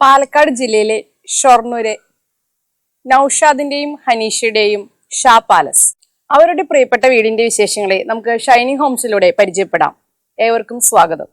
പാലക്കാട് ജില്ലയിലെ ഷൊർണൂര് നൌഷാദിന്റെയും ഹനീഷയുടെയും ഷാ പാലസ്. അവരുടെ പ്രിയപ്പെട്ട വീടിന്റെ വിശേഷങ്ങളെ നമുക്ക് ഷൈനിങ് ഹോംസിലൂടെ പരിചയപ്പെടാം. ഏവർക്കും സ്വാഗതം.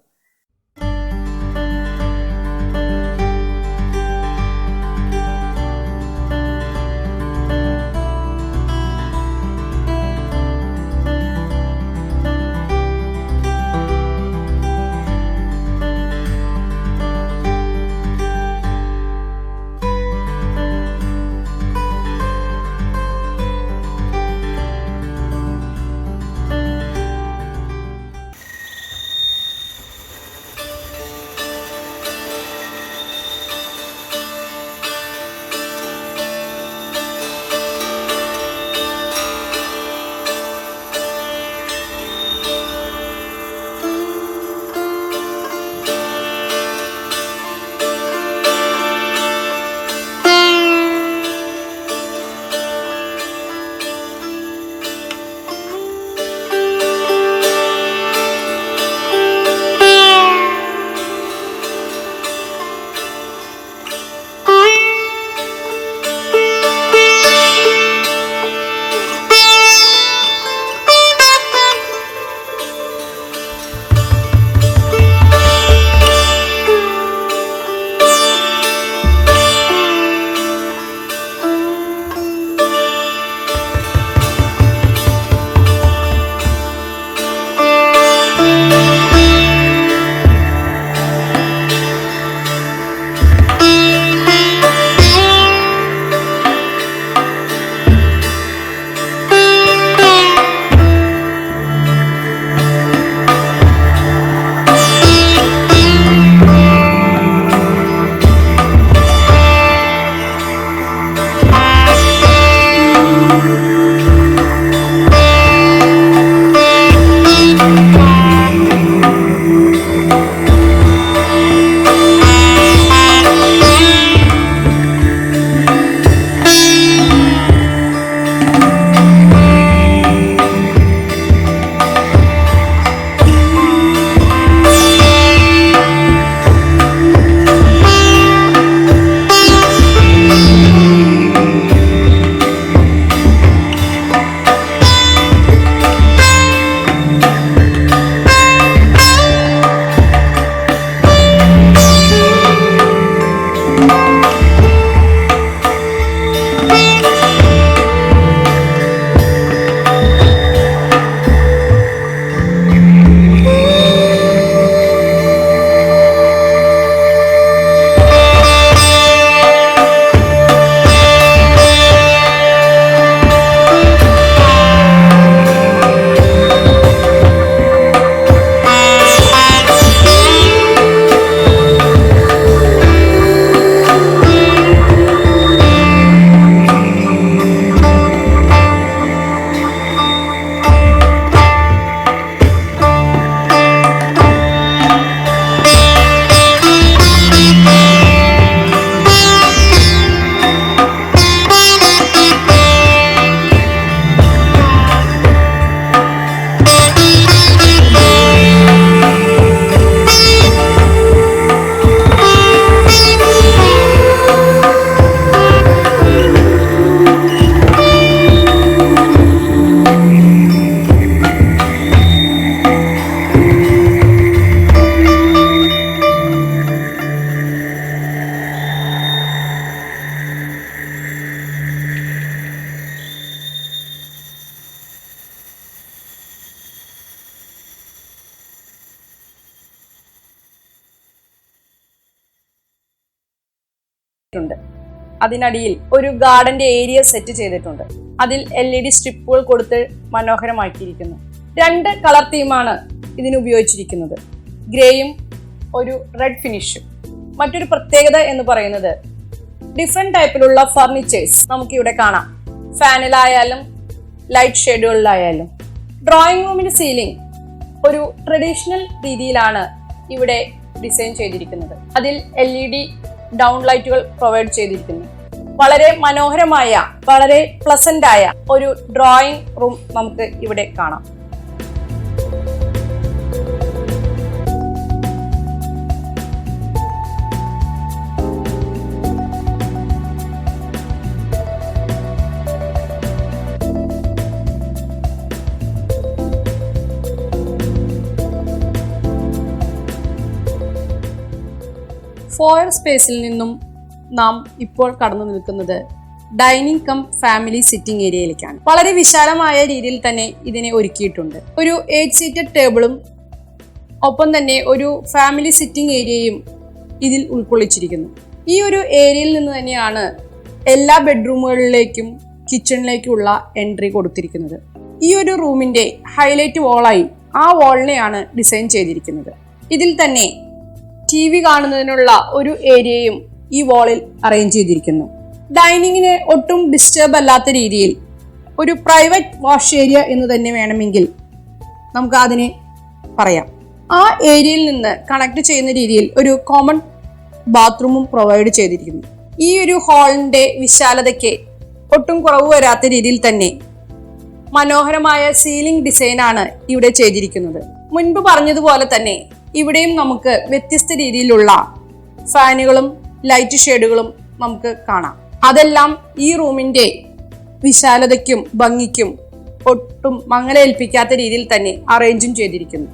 അതിനടിയിൽ ഒരു ഗാർഡന്റെ ഏരിയ സെറ്റ് ചെയ്തിട്ടുണ്ട്. അതിൽ LED സ്ട്രിപ്പുകൾ കൊടുത്ത് മനോഹരമാക്കിയിരിക്കുന്നു. 2 കളർ തീമാണ് ഇതിന് ഉപയോഗിച്ചിരിക്കുന്നത്, ഗ്രേയും ഒരു റെഡ് ഫിനിഷും. മറ്റൊരു പ്രത്യേകത എന്ന് പറയുന്നത് ഡിഫറെന്റ് ടൈപ്പിലുള്ള ഫർണിച്ചേഴ്സ് നമുക്ക് ഇവിടെ കാണാം. ഫാനിലായാലും ലൈറ്റ് ഷെയ്ഡുകളിലായാലും. ഡ്രോയിങ് റൂമിന്റെ സീലിംഗ് ഒരു ട്രഡീഷണൽ രീതിയിലാണ് ഇവിടെ ഡിസൈൻ ചെയ്തിരിക്കുന്നത്. അതിൽ LED ഡൗൺ ലൈറ്റുകൾ പ്രൊവൈഡ് ചെയ്തിരിക്കുന്നു. വളരെ മനോഹരമായ, വളരെ പ്ലസന്റ് ആയ ഒരു ഡ്രോയിങ് റൂം നമുക്ക് ഇവിടെ കാണാം. ഫോയർ സ്പേസിൽ നിന്നും നാം ഇപ്പോൾ കടന്നു നിൽക്കുന്നത് ഡൈനിങ് കം ഫാമിലി സിറ്റിംഗ് ഏരിയയിലേക്കാണ്. വളരെ വിശാലമായ രീതിയിൽ തന്നെ ഇതിനെ ഒരുക്കിയിട്ടുണ്ട്. ഒരു 8 സീറ്റഡ് ടേബിളും ഒപ്പം തന്നെ ഒരു ഫാമിലി സിറ്റിംഗ് ഏരിയയും ഇതിൽ ഉൾക്കൊള്ളിച്ചിരിക്കുന്നു. ഈ ഒരു ഏരിയയിൽ നിന്ന് തന്നെയാണ് എല്ലാ ബെഡ്റൂമുകളിലേക്കും കിച്ചണിലേക്കുള്ള എൻട്രി കൊടുത്തിരിക്കുന്നത്. ഈ ഒരു റൂമിന്റെ ഹൈലൈറ്റ് വാളായി ആ വാളിനെയാണ് ഡിസൈൻ ചെയ്തിരിക്കുന്നത്. ഇതിൽ തന്നെ TV കാണുന്നതിനുള്ള ഒരു ഏരിയയും ഈ വാളിൽ അറേഞ്ച് ചെയ്തിരിക്കുന്നു. ഡൈനിങ്ങിന് ഒട്ടും ഡിസ്റ്റർബ് അല്ലാത്ത രീതിയിൽ ഒരു പ്രൈവറ്റ് വാഷ് ഏരിയ എന്ന് തന്നെ വേണമെങ്കിൽ നമുക്ക് അതിനെ പറയാം. ആ ഏരിയയിൽ നിന്ന് കണക്ട് ചെയ്യുന്ന രീതിയിൽ ഒരു കോമൺ ബാത്റൂമും പ്രൊവൈഡ് ചെയ്തിരിക്കുന്നു. ഈ ഒരു ഹാളിന്റെ വിശാലതയ്ക്ക് ഒട്ടും കുറവ് വരാത്ത രീതിയിൽ തന്നെ മനോഹരമായ സീലിംഗ് ഡിസൈനാണ് ഇവിടെ ചെയ്തിരിക്കുന്നത്. മുൻപ് പറഞ്ഞതുപോലെ തന്നെ ഇവിടെയും നമുക്ക് വ്യത്യസ്ത രീതിയിലുള്ള ഫാനുകളും ലൈറ്റ് ഷെയ്ഡുകളും നമുക്ക് കാണാം. അതെല്ലാം ഈ റൂമിന്റെ വിശാലതയ്ക്കും ഭംഗിക്കും ഒട്ടും മങ്ങലേൽപ്പിക്കാത്ത രീതിയിൽ തന്നെ അറേഞ്ചും ചെയ്തിരിക്കുന്നു.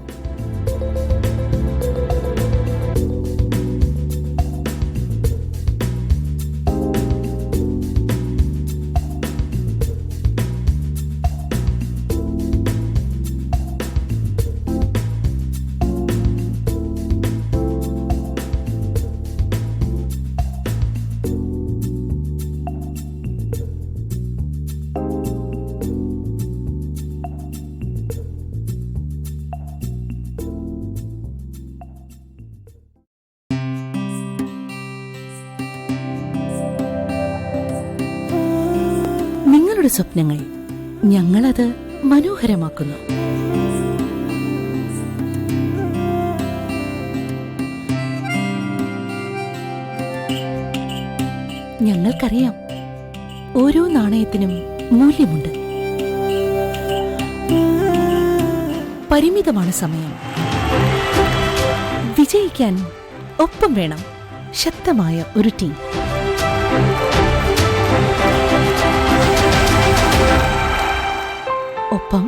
നിങ്ങളുടെ സ്വപ്നങ്ങൾ ഞങ്ങളത് മനോഹരമാക്കുന്നു. ഞങ്ങൾക്കറിയാം, ഓരോ നാണയത്തിനും മൂല്യമുണ്ട്. പരിമിതമാണ് സമയം. വിജയിക്കാൻ ഒപ്പം വേണം ശക്തമായ ഒരു ടീം. ഒപ്പം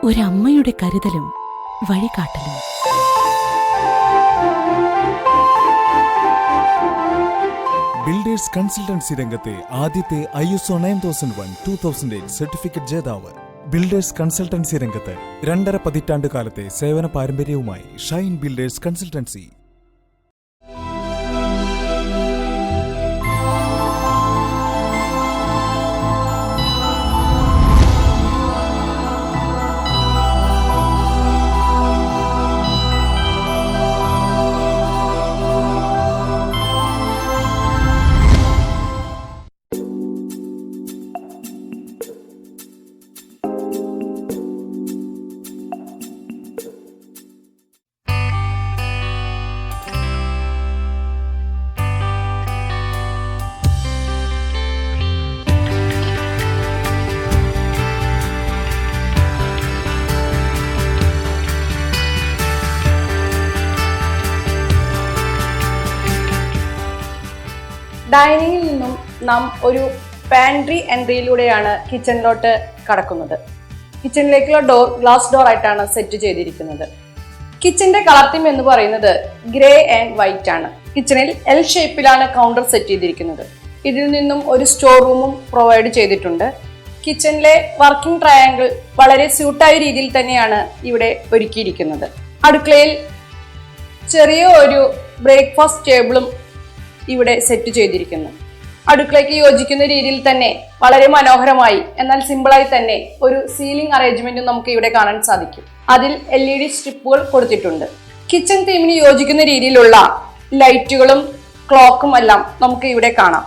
ഒരമ്മയുടെ കരുതലും വഴികാട്ടലും. ബിൽഡേഴ്സ് കൺസൾട്ടൻസി രംഗത്തെ ആദ്യത്തെ ISO 9001-2008 സർട്ടിഫിക്കറ്റ് ജേതാവ്. ബിൽഡേഴ്സ് കൺസൾട്ടൻസി രംഗത്ത് 2.5 പതിറ്റാണ്ട് കാലത്തെ സേവന പാരമ്പര്യവുമായി ഷൈൻ ബിൽഡേഴ്സ് കൺസൾട്ടൻസി. ഡൈനിങ്ങിൽ നിന്നും നാം ഒരു പാൻട്രി എൻട്രിയിലൂടെയാണ് കിച്ചണിലോട്ട് കടക്കുന്നത്. കിച്ചണിലേക്കുള്ള ഗ്ലാസ് ഡോർ ആയിട്ടാണ് സെറ്റ് ചെയ്തിരിക്കുന്നത്. കിച്ചന്റെ കളർ തീം എന്ന് പറയുന്നത് ഗ്രേ ആൻഡ് വൈറ്റ് ആണ്. കിച്ചണിൽ L ഷേപ്പിലാണ് കൗണ്ടർ സെറ്റ് ചെയ്തിരിക്കുന്നത്. ഇതിൽ നിന്നും ഒരു സ്റ്റോർ റൂമും പ്രൊവൈഡ് ചെയ്തിട്ടുണ്ട്. കിച്ചണിലെ വർക്കിംഗ് ട്രയാങ്കിൾ വളരെ സ്യൂട്ടായ രീതിയിൽ തന്നെയാണ് ഇവിടെ ഒരുക്കിയിരിക്കുന്നത്. അടുക്കളയിൽ ചെറിയ ഒരു ബ്രേക്ക്ഫാസ്റ്റ് ടേബിളും ഇവിടെ സെറ്റ് ചെയ്തിരിക്കുന്നു. അടുക്കളയ്ക്ക് യോജിക്കുന്ന രീതിയിൽ തന്നെ വളരെ മനോഹരമായി എന്നാൽ സിമ്പിളായി തന്നെ ഒരു സീലിംഗ് അറേഞ്ച്മെന്റും നമുക്ക് ഇവിടെ കാണാൻ സാധിക്കും. അതിൽ LED സ്ട്രിപ്പുകൾ കൊടുത്തിട്ടുണ്ട്. കിച്ചൺ തീമിന് യോജിക്കുന്ന രീതിയിലുള്ള ലൈറ്റുകളും ക്ലോക്കും എല്ലാം നമുക്ക് ഇവിടെ കാണാം.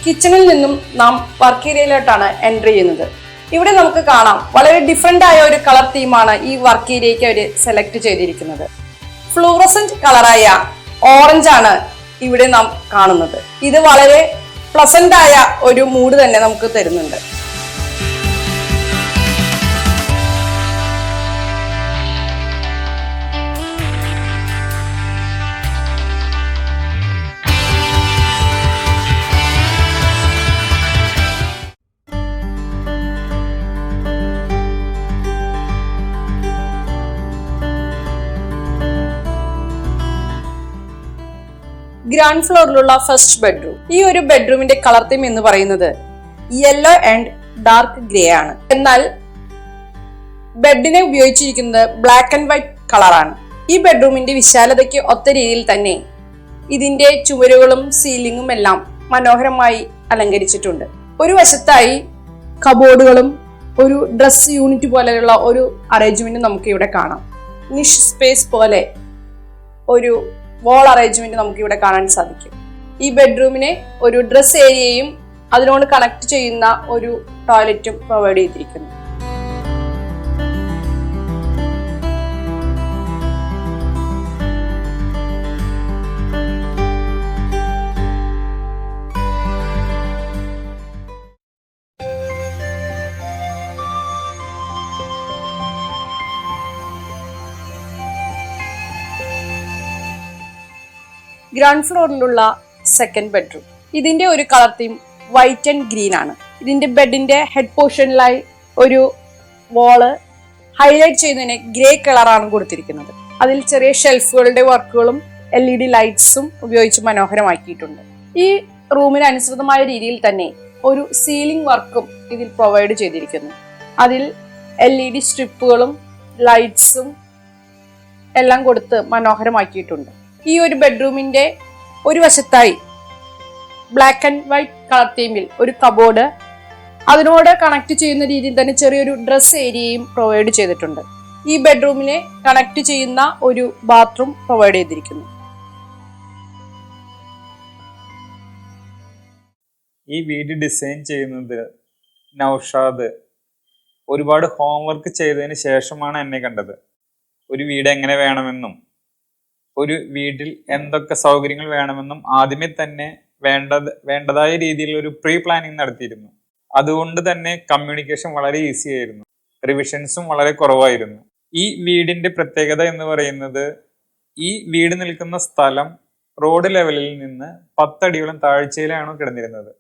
കിച്ചണിൽ നിന്നും നാം വർക്ക് ഏരിയയിലോട്ടാണ് എൻട്രി ചെയ്യുന്നത്. ഇവിടെ നമുക്ക് കാണാം വളരെ ഡിഫറെന്റ് ആയ ഒരു കളർ തീമാണ് ഈ വർക്ക് ഏരിയയ്ക്ക് അവർ സെലക്ട് ചെയ്തിരിക്കുന്നത്. ഫ്ലൂറസെന്റ് കളറായ ഓറഞ്ച് ആണ് ഇവിടെ നാം കാണുന്നത്. ഇത് വളരെ പ്ലസന്റ് ആയ ഒരു മൂഡ് തന്നെ നമുക്ക് തരുന്നുണ്ട്. ഗ്രൗണ്ട് ഫ്ലോറിലുള്ള ഫസ്റ്റ് ബെഡ്റൂം. ഈ ഒരു ബെഡ്റൂമിന്റെ കളർ തീം എന്ന് പറയുന്നത് യെല്ലോ ആൻഡ് ഡാർക്ക് ഗ്രേ ആണ്. എന്നാൽ ബെഡിനെ ഉപയോഗിച്ചിരിക്കുന്നത് ബ്ലാക്ക് ആൻഡ് വൈറ്റ് കളറാണ്. ഈ ബെഡ്റൂമിന്റെ വിശാലതയ്ക്ക് ഒത്ത രീതിയിൽ തന്നെ ഇതിന്റെ ചുവരുകളും സീലിംഗും എല്ലാം മനോഹരമായി അലങ്കരിച്ചിട്ടുണ്ട്. ഒരു വശത്തായി കബോർഡുകളും ഒരു ഡ്രസ് യൂണിറ്റ് പോലെയുള്ള ഒരു അറേഞ്ച്മെന്റ് നമുക്ക് ഇവിടെ കാണാം. നിഷ് സ്പേസ് പോലെ ഒരു വാൾ അറേഞ്ച്മെന്റ് നമുക്ക് ഇവിടെ കാണാൻ സാധിക്കും. ഈ ബെഡ്റൂമിനെ ഒരു ഡ്രസ് ഏരിയയും അതിനോട് കണക്ട് ചെയ്യുന്ന ഒരു ടോയ്ലറ്റും പ്രൊവൈഡ് ചെയ്തിരിക്കുന്നു. ഗ്രൗണ്ട് ഫ്ലോറിലുള്ള സെക്കൻഡ് ബെഡ്റൂം. ഇതിന്റെ ഒരു colour theme white and green ആണ്. ഇതിന്റെ ബെഡിന്റെ ഹെഡ് പോർഷനിലായി ഒരു വാള് ഹൈലൈറ്റ് ചെയ്യുന്നതിന് ഗ്രേ കളറാണ് കൊടുത്തിരിക്കുന്നത്. അതിൽ ചെറിയ ഷെൽഫുകളുടെ വർക്കുകളും LED ലൈറ്റ്സും ഉപയോഗിച്ച് മനോഹരമാക്കിയിട്ടുണ്ട്. ഈ റൂമിന് അനുസൃതമായ രീതിയിൽ തന്നെ ഒരു സീലിംഗ് വർക്കും ഇതിൽ പ്രൊവൈഡ് ചെയ്തിരിക്കുന്നു. അതിൽ LED സ്ട്രിപ്പുകളും ലൈറ്റ്സും എല്ലാം കൊടുത്ത് മനോഹരമാക്കിയിട്ടുണ്ട്. ഈ ഒരു ബെഡ്റൂമിന്റെ ഒരു വശത്തായി ബ്ലാക്ക് ആൻഡ് വൈറ്റ് കളർ തീമിൽ ഒരു കബോർഡ്, അതിനോട് കണക്ട് ചെയ്യുന്ന രീതിയിൽ തന്നെ ചെറിയൊരു ഡ്രസ് ഏരിയയും പ്രൊവൈഡ് ചെയ്തിട്ടുണ്ട്. ഈ ബെഡ്റൂമിനെ കണക്ട് ചെയ്യുന്ന ഒരു ബാത്റൂം പ്രൊവൈഡ് ചെയ്തിരിക്കുന്നു. ഈ വീട് ഡിസൈൻ ചെയ്യുന്നത് നൗഷാദ് ഒരുപാട് ഹോംവർക്ക് ചെയ്തതിന് ശേഷമാണ് എന്നെ കണ്ടത്. ഒരു വീട് എങ്ങനെ വേണമെന്നും ഒരു വീട്ടിൽ എന്തൊക്കെ സൗകര്യങ്ങൾ വേണമെന്നും ആദ്യമേ തന്നെ വേണ്ടതായ രീതിയിൽ ഒരു പ്രീ പ്ലാനിങ് നടത്തിയിരുന്നു. അതുകൊണ്ട് തന്നെ കമ്മ്യൂണിക്കേഷൻ വളരെ ഈസി ആയിരുന്നു, റിവിഷൻസും വളരെ കുറവായിരുന്നു. ഈ വീടിന്റെ പ്രത്യേകത എന്ന് പറയുന്നത് ഈ വീട് നിൽക്കുന്ന സ്ഥലം റോഡ് ലെവലിൽ നിന്ന് 10 അടിയോളം താഴ്ചയിലാണ് കിടന്നിരുന്നത്.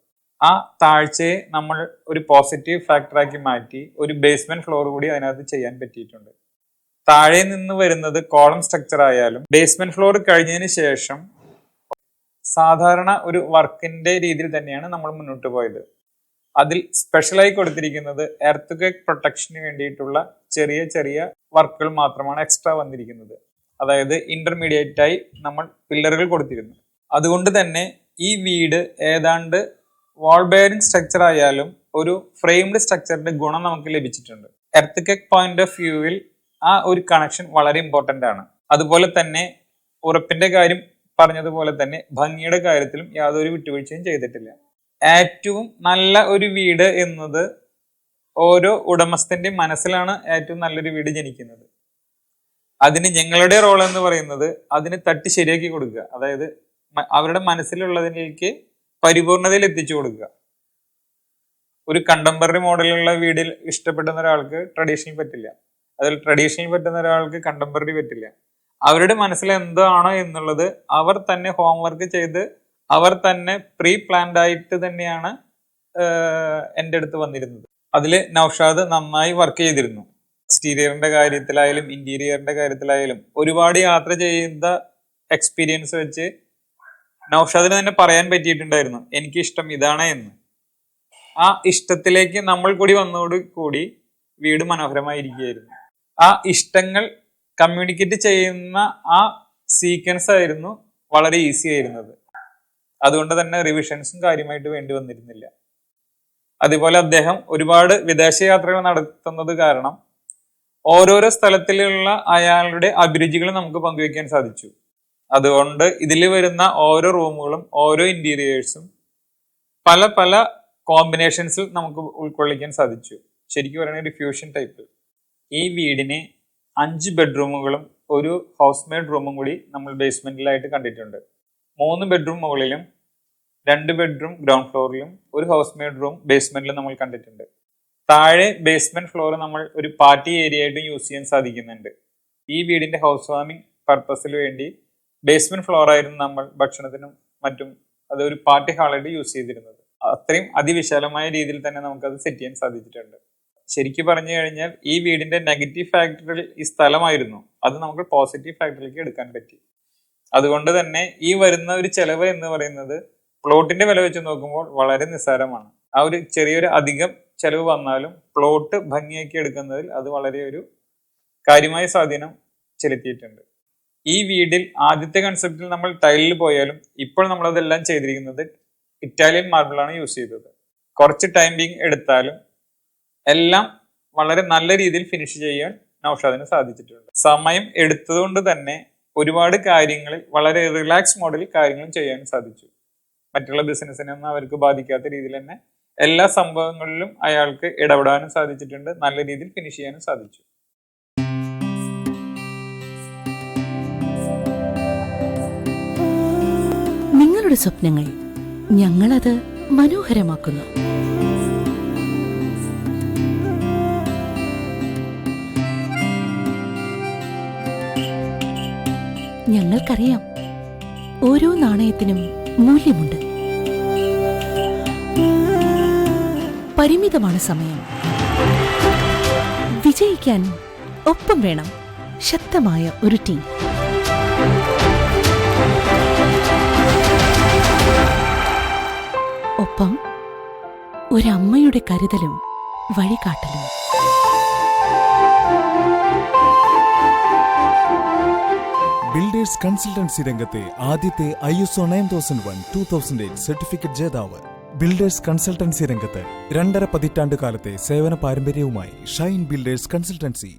ആ താഴ്ചയെ നമ്മൾ ഒരു പോസിറ്റീവ് ഫാക്ടറാക്കി മാറ്റി ഒരു ബേസ്മെന്റ് ഫ്ലോർ കൂടി അതിനകത്ത് ചെയ്യാൻ പറ്റിയിട്ടുണ്ട്. താഴെ നിന്ന് വരുന്നത് കോളം സ്ട്രക്ചർ ആയാലും ബേസ്മെന്റ് ഫ്ലോർ കഴിഞ്ഞതിന് ശേഷം സാധാരണ ഒരു വർക്കിന്റെ രീതിയിൽ തന്നെയാണ് നമ്മൾ മുന്നോട്ട് പോയത്. അതിൽ സ്പെഷ്യലായി കൊടുത്തിരിക്കുന്നത് എർത്ത് ക്വേക്ക് പ്രൊട്ടക്ഷന് വേണ്ടിയിട്ടുള്ള ചെറിയ ചെറിയ വർക്കുകൾ മാത്രമാണ് എക്സ്ട്രാ വന്നിരിക്കുന്നത്. അതായത് ഇന്റർമീഡിയറ്റ് ആയി നമ്മൾ പില്ലറുകൾ കൊടുത്തിരുന്നു. അതുകൊണ്ട് തന്നെ ഈ വീട് ഏതാണ്ട് വാൾ ബെയറിംഗ് സ്ട്രക്ചർ ആയാലും ഒരു ഫ്രെയിംഡ് സ്ട്രക്ചറിന്റെ ഗുണം നമുക്ക് ലഭിച്ചിട്ടുണ്ട്. എർത്ത് ക്വേക്ക് പോയിന്റ് ഓഫ് വ്യൂവിൽ ആ ഒരു കണക്ഷൻ വളരെ ഇമ്പോർട്ടന്റ് ആണ്. അതുപോലെ തന്നെ ഉറപ്പിന്റെ കാര്യം പറഞ്ഞതുപോലെ തന്നെ ഭംഗിയുടെ കാര്യത്തിലും യാതൊരു വിട്ടുവീഴ്ചയും ചെയ്തിട്ടില്ല. ഏറ്റവും നല്ല ഒരു വീട് എന്നത് ഓരോ ഉടമസ്ഥന്റെ മനസ്സിലാണ് ഏറ്റവും നല്ലൊരു വീട് ജനിക്കുന്നത്. അതിന് ഞങ്ങളുടെ റോൾ എന്ന് പറയുന്നത് അതിന് തട്ടി ശരിയാക്കി കൊടുക്കുക, അതായത് അവരുടെ മനസ്സിലുള്ളതിലേക്ക് പരിപൂർണതയിൽ എത്തിച്ചു കൊടുക്കുക. ഒരു കണ്ടംപററി മോഡലുള്ള വീടിൽ ഇഷ്ടപ്പെടുന്ന ഒരാൾക്ക് ട്രഡീഷണൽ പറ്റില്ല, അതിൽ ട്രഡീഷണൽ പറ്റുന്ന ഒരാൾക്ക് കണ്ടംപററി പറ്റില്ല. അവരുടെ മനസ്സിൽ എന്താണോ എന്നുള്ളത് അവർ തന്നെ ഹോംവർക്ക് ചെയ്ത് അവർ തന്നെ പ്രീ പ്ലാൻഡ് ആയിട്ട് തന്നെയാണ് എൻ്റെ അടുത്ത് വന്നിരുന്നത്. അതിൽ നൗഷാദ് നന്നായി വർക്ക് ചെയ്തിരുന്നു. എക്സ്റ്റീരിയറിന്റെ കാര്യത്തിലായാലും ഇന്റീരിയറിന്റെ കാര്യത്തിലായാലും ഒരുപാട് യാത്ര ചെയ്ത എക്സ്പീരിയൻസ് വെച്ച് നൗഷാദിന് തന്നെ പറയാൻ പറ്റിയിട്ടുണ്ടായിരുന്നു എനിക്ക് ഇഷ്ടം ഇതാണ് എന്ന്. ആ ഇഷ്ടത്തിലേക്ക് നമ്മൾ കൂടി വന്നതോട് കൂടി വീട് മനോഹരമായിരിക്കുകയായിരുന്നു. ആ ഇഷ്ടങ്ങൾ കമ്മ്യൂണിക്കേറ്റ് ചെയ്യുന്ന ആ സീക്വൻസ് ആയിരുന്നു വളരെ ഈസി ആയിരുന്നത്. അതുകൊണ്ട് തന്നെ റിവിഷൻസും കാര്യമായിട്ട് വേണ്ടി വന്നിരുന്നില്ല. അതുപോലെ അദ്ദേഹം ഒരുപാട് വിദേശയാത്രകൾ നടത്തുന്നത് കാരണം ഓരോരോ സ്ഥലത്തിലുള്ള അയാളുടെ അഭിരുചികൾ നമുക്ക് പങ്കുവയ്ക്കാൻ സാധിച്ചു. അതുകൊണ്ട് ഇതിൽ വരുന്ന ഓരോ റൂമുകളും ഓരോ ഇന്റീരിയേഴ്സും പല പല കോമ്പിനേഷൻസിൽ നമുക്ക് ഉൾക്കൊള്ളിക്കാൻ സാധിച്ചു. ശരിക്കും പറയുന്ന ഒരു ഫ്യൂഷൻ ടൈപ്പ്. ഈ വീടിന് 5 ബെഡ്റൂമുകളും ഒരു ഹൗസ് മെയ്ഡ് റൂമും കൂടി നമ്മൾ ബേസ്മെന്റിലായിട്ട് കണ്ടിട്ടുണ്ട്. 3 ബെഡ്റൂം മുകളിലും 2 ബെഡ്റൂം ഗ്രൗണ്ട് ഫ്ലോറിലും ഒരു ഹൗസ് മെയ്ഡ് റൂം ബേസ്മെന്റിലും നമ്മൾ കണ്ടിട്ടുണ്ട്. താഴെ ബേസ്മെന്റ് ഫ്ലോർ നമ്മൾ ഒരു പാർട്ടി ഏരിയ ആയിട്ട് യൂസ് ചെയ്യാൻ സാധിക്കുന്നുണ്ട്. ഈ വീടിന്റെ ഹൗസ് വാമിംഗ് പർപ്പസിന് വേണ്ടി ബേസ്മെന്റ് ഫ്ലോർ ആയിരുന്നു നമ്മൾ ഭക്ഷണത്തിനും മറ്റും അതൊരു പാർട്ടി ഹാളായിട്ട് യൂസ് ചെയ്തിരുന്നത്. അത്രയും അതിവിശാലമായ രീതിയിൽ തന്നെ നമുക്കത് സെറ്റ് ചെയ്യാൻ സാധിച്ചിട്ടുണ്ട്. ശരിക്കും പറഞ്ഞു കഴിഞ്ഞാൽ ഈ വീടിന്റെ നെഗറ്റീവ് ഫാക്ടറിൽ ഈ സ്ഥലമായിരുന്നു, അത് നമുക്ക് പോസിറ്റീവ് ഫാക്ടറിലേക്ക് എടുക്കാൻ പറ്റി. അതുകൊണ്ട് തന്നെ ഈ വരുന്ന ഒരു ചെലവ് എന്ന് പറയുന്നത് പ്ലോട്ടിന്റെ വില വെച്ച് നോക്കുമ്പോൾ വളരെ നിസ്സാരമാണ്. ആ ഒരു ചെറിയൊരു അധികം ചെലവ് വന്നാലും പ്ലോട്ട് ഭംഗിയാക്കി എടുക്കുന്നതിൽ അത് വളരെ ഒരു കാര്യമായ സ്വാധീനം ചെലുത്തിയിട്ടുണ്ട്. ഈ വീടിൽ ആദ്യത്തെ കൺസെപ്റ്റിൽ നമ്മൾ ടൈലിൽ പോയാലും ഇപ്പോൾ നമ്മളതെല്ലാം ചെയ്തിരിക്കുന്നത് ഇറ്റാലിയൻ മാർബിളാണ് യൂസ് ചെയ്തത്. കുറച്ച് ടൈമിംഗ് എടുത്താലും എല്ലാം വളരെ നല്ല രീതിയിൽ ഫിനിഷ് ചെയ്യാൻ നൗഷാദിന് സാധിച്ചിട്ടുണ്ട്. സമയം എടുത്തതുകൊണ്ട് തന്നെ ഒരുപാട് കാര്യങ്ങളിൽ വളരെ റിലാക്സ് മോഡലിൽ കാര്യങ്ങളും ചെയ്യാൻ സാധിച്ചു. മറ്റുള്ള ബിസിനസ്സിനൊന്നും അവർക്ക് ബാധിക്കാത്ത രീതിയിൽ തന്നെ എല്ലാ സംഭവങ്ങളിലും അയാൾക്ക് ഇടപെടാനും സാധിച്ചിട്ടുണ്ട്. നല്ല രീതിയിൽ ഫിനിഷ് ചെയ്യാനും സാധിച്ചു. നിങ്ങളുടെ സ്വപ്നങ്ങൾ ഞങ്ങളത് മനോഹരമാക്കുന്നു. ഞങ്ങൾക്കറിയാം, ഓരോ നാണയത്തിനും മൂല്യമുണ്ട്. പരിമിതമാണ് സമയം. വിജയിക്കാൻ ഒപ്പം വേണം ശക്തമായ ഒരു ടീം. ഒപ്പം ഒരമ്മയുടെ കരുതലും വഴികാട്ടലും. ബിൽഡേഴ്സ് കൺസൾട്ടൻസി രംഗത്തെ ആദ്യത്തെ ISO 9001-2008 സർട്ടിഫിക്കറ്റ് ജേതാവ്. ബിൽഡേഴ്സ് കൺസൾട്ടൻസി രംഗത്ത് 2.5 പതിറ്റാണ്ട് കാലത്തെ സേവന പാരമ്പര്യവുമായി ഷൈൻ ബിൽഡേഴ്സ് കൺസൾട്ടൻസി.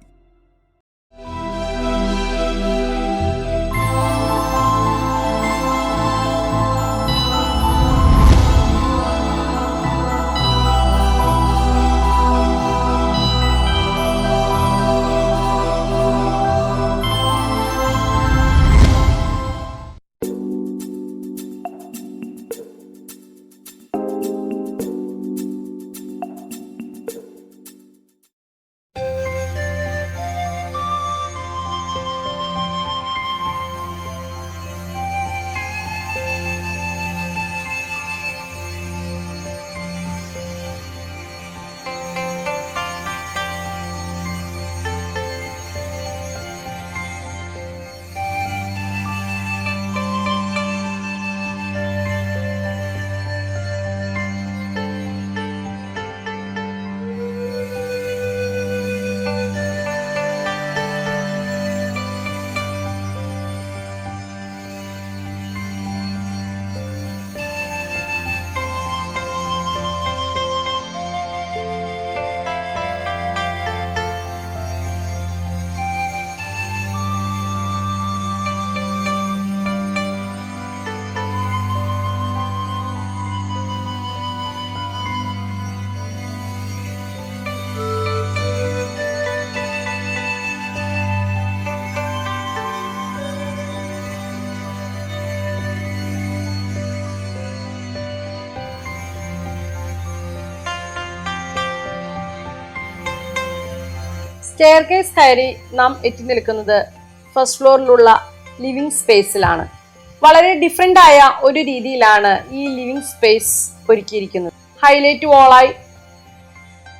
സ്റ്റെയർകേസ് കയറി നാം എത്തി നിൽക്കുന്നത് ഫസ്റ്റ് ഫ്ലോറിലുള്ള ലിവിംഗ് സ്പേസിലാണ്. വളരെ ഡിഫറെന്റ് ആയ ഒരു രീതിയിലാണ് ഈ ലിവിംഗ് സ്പേസ് ഒരുക്കിയിരിക്കുന്നത്. ഹൈലൈറ്റ് വാളായി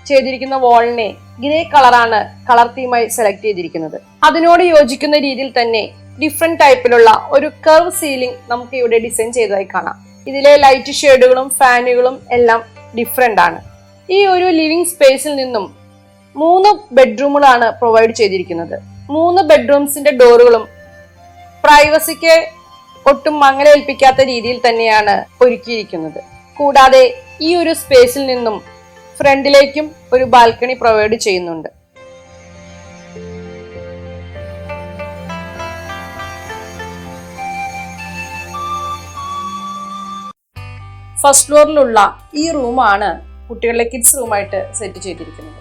ചെയ്തിരിക്കുന്ന വാളിനെ ഗ്രേ കളറാണ് കളർ തീമായി സെലക്ട് ചെയ്തിരിക്കുന്നത്. അതിനോട് യോജിക്കുന്ന രീതിയിൽ തന്നെ ഡിഫറെന്റ് ടൈപ്പിലുള്ള ഒരു കർവ് സീലിംഗ് നമുക്ക് ഇവിടെ ഡിസൈൻ ചെയ്തതായി കാണാം. ഇതിലെ ലൈറ്റ് ഷെയ്ഡുകളും ഫാനുകളും എല്ലാം ഡിഫറെന്റ് ആണ്. ഈ ഒരു ലിവിംഗ് സ്പേസിൽ നിന്നും 3 ബെഡ്റൂമുകളാണ് പ്രൊവൈഡ് ചെയ്തിരിക്കുന്നത്. 3 ബെഡ്റൂംസിന്റെ ഡോറുകളും പ്രൈവസിക്ക് ഒട്ടും മങ്ങലേൽപ്പിക്കാത്ത രീതിയിൽ തന്നെയാണ് ഒരുക്കിയിരിക്കുന്നത്. കൂടാതെ ഈ ഒരു സ്പേസിൽ നിന്നും ഫ്രണ്ടിലേക്കും ഒരു ബാൽക്കണി പ്രൊവൈഡ് ചെയ്യുന്നുണ്ട്. ഫസ്റ്റ് ഫ്ലോറിലുള്ള ഈ റൂമാണ് കുട്ടികളുടെ കിഡ്സ് റൂമായിട്ട് സെറ്റ് ചെയ്തിരിക്കുന്നത്.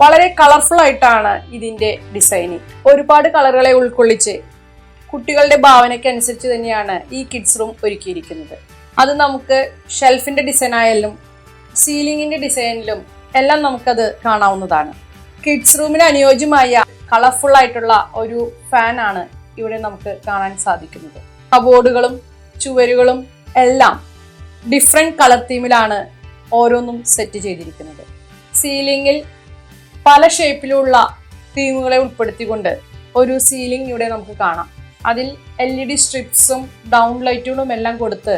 വളരെ കളർഫുൾ ആയിട്ടാണ് ഇതിന്റെ ഡിസൈനിങ്. ഒരുപാട് കളറുകളെ ഉൾക്കൊള്ളിച്ച് കുട്ടികളുടെ ഭാവനയ്ക്ക് അനുസരിച്ച് തന്നെയാണ് ഈ കിഡ്സ് റൂം ഒരുക്കിയിരിക്കുന്നത്. അത് നമുക്ക് ഷെൽഫിന്റെ ഡിസൈൻ ആയാലും സീലിംഗിന്റെ ഡിസൈനിലും എല്ലാം നമുക്കത് കാണാവുന്നതാണ്. കിഡ്സ് റൂമിന് അനുയോജ്യമായ കളർഫുൾ ആയിട്ടുള്ള ഒരു ഫാനാണ് ഇവിടെ നമുക്ക് കാണാൻ സാധിക്കുന്നത്. കബോർഡുകളും ചുവരുകളും എല്ലാം ഡിഫറെന്റ് കളർ തീമിലാണ് ഓരോന്നും സെറ്റ് ചെയ്തിരിക്കുന്നത്. സീലിംഗിൽ പല ഷേപ്പിലുള്ള തീമുകളെ ഉൾപ്പെടുത്തിക്കൊണ്ട് ഒരു സീലിംഗ് ഇവിടെ നമുക്ക് കാണാം. അതിൽ LED സ്ട്രിപ്സും ഡൗൺ ലൈറ്റുകളും എല്ലാം കൊടുത്ത്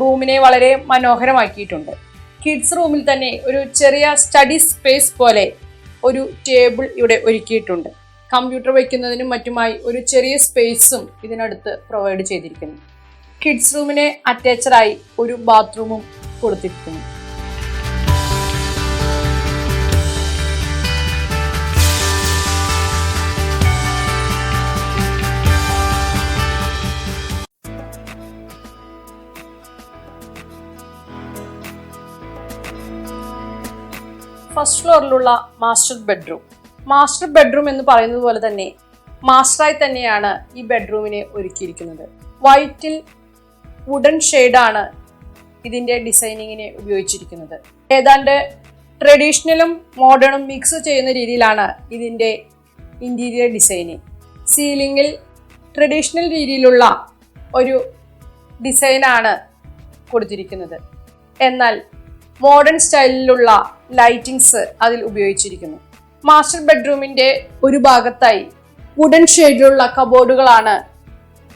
റൂമിനെ വളരെ മനോഹരമാക്കിയിട്ടുണ്ട്. കിഡ്സ് റൂമിൽ തന്നെ ഒരു ചെറിയ സ്റ്റഡി സ്പേസ് പോലെ ഒരു ടേബിൾ ഇവിടെ ഒരുക്കിയിട്ടുണ്ട്. കമ്പ്യൂട്ടർ വയ്ക്കുന്നതിനും മറ്റുമായി ഒരു ചെറിയ സ്പേസും ഇതിനടുത്ത് പ്രൊവൈഡ് ചെയ്തിരിക്കുന്നു. കിഡ്സ് റൂമിന് അറ്റാച്ചഡായി ഒരു ബാത്റൂമും കൊടുത്തിരിക്കുന്നു. ഫസ്റ്റ് ഫ്ലോറിലുള്ള മാസ്റ്റർ ബെഡ്റൂം എന്ന് പറയുന്നത് പോലെ തന്നെ മാസ്റ്ററായി തന്നെയാണ് ഈ ബെഡ്റൂമിനെ ഒരുക്കിയിരിക്കുന്നത്. വൈറ്റിൽ വുഡൻ ഷെയ്ഡാണ് ഇതിന്റെ ഡിസൈനിങ്ങിനെ ഉപയോഗിച്ചിരിക്കുന്നത്. ഏതാണ്ട് ട്രഡീഷണലും മോഡേണും മിക്സ് ചെയ്യുന്ന രീതിയിലാണ് ഇതിന്റെ ഇന്റീരിയർ ഡിസൈനിങ്. സീലിംഗിൽ ട്രഡീഷണൽ രീതിയിലുള്ള ഒരു ഡിസൈനാണ് കൊടുത്തിരിക്കുന്നത്. എന്നാൽ മോഡേൺ സ്റ്റൈലിലുള്ള ലൈറ്റിങ്സ് അതിൽ ഉപയോഗിച്ചിരിക്കുന്നു. മാസ്റ്റർ ബെഡ്റൂമിന്റെ ഒരു ഭാഗത്തായി വുഡൻ ഷെയ്ഡിലുള്ള കബോർഡുകളാണ്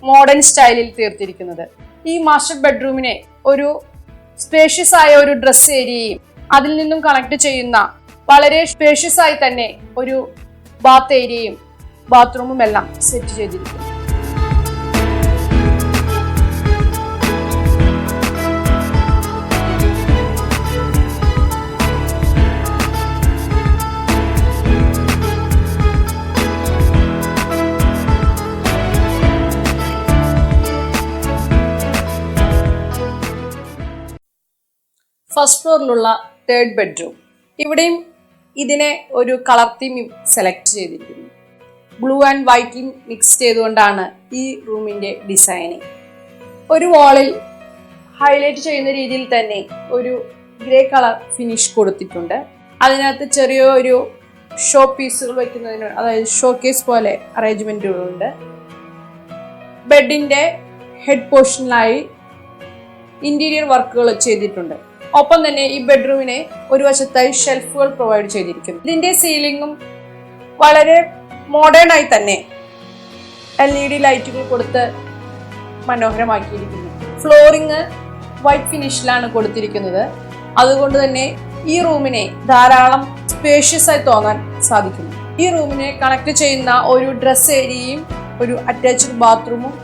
മോഡേൺ സ്റ്റൈലിൽ തീർത്തിരിക്കുന്നത്. ഈ മാസ്റ്റർ ബെഡ്റൂമിനെ ഒരു സ്പേഷ്യസ് ആയ ഒരു ഡ്രസ് ഏരിയയും അതിൽ നിന്നും കണക്ട് ചെയ്യുന്ന വളരെ സ്പേഷ്യസ് ആയി തന്നെ ഒരു ബാത്ത് ഏരിയയും ബാത്റൂമും എല്ലാം സെറ്റ് ചെയ്തിരിക്കുന്നു. ഫസ്റ്റ് ഫ്ലോറിലുള്ള തേർഡ് ബെഡ്റൂം. ഇവിടെയും ഇതിനെ ഒരു കളർ തീം സെലക്ട് ചെയ്തിരിക്കുന്നു. ബ്ലൂ ആൻഡ് വൈറ്റിൽ മിക്സ് ചെയ്തുകൊണ്ടാണ് ഈ റൂമിന്റെ ഡിസൈനിങ്. ഒരു വാളിൽ ഹൈലൈറ്റ് ചെയ്യുന്ന രീതിയിൽ തന്നെ ഒരു ഗ്രേ കളർ ഫിനിഷ് കൊടുത്തിട്ടുണ്ട്. അതിനകത്ത് ചെറിയ ഒരു ഷോ പീസുകൾ വയ്ക്കുന്നതിന്, അതായത് ഷോക്കേസ് പോലെ അറേഞ്ച്മെന്റുകളുണ്ട്. ബെഡിന്റെ ഹെഡ് പോർഷനിലായി ഇന്റീരിയർ വർക്കുകൾ ചെയ്തിട്ടുണ്ട്. ഒപ്പം തന്നെ ഈ ബെഡ്റൂമിനെ ഒരു വശത്തായി ഷെൽഫുകൾ പ്രൊവൈഡ് ചെയ്തിരിക്കുന്നു. ഇതിന്റെ സീലിംഗും വളരെ മോഡേൺ ആയി തന്നെ LED ലൈറ്റുകൾ കൊടുത്ത് മനോഹരമാക്കിയിരിക്കുന്നു. ഫ്ലോറിംഗ് വൈറ്റ് ഫിനിഷിലാണ് കൊടുത്തിരിക്കുന്നത്. അതുകൊണ്ട് തന്നെ ഈ റൂമിനെ ധാരാളം സ്പേഷ്യസ് ആയി തോന്നാൻ സാധിക്കുന്നു. ഈ റൂമിനെ കണക്ട് ചെയ്യുന്ന ഒരു ഡ്രസ് ഏരിയയും ഒരു അറ്റാച്ച്ഡ് ബാത്റൂമും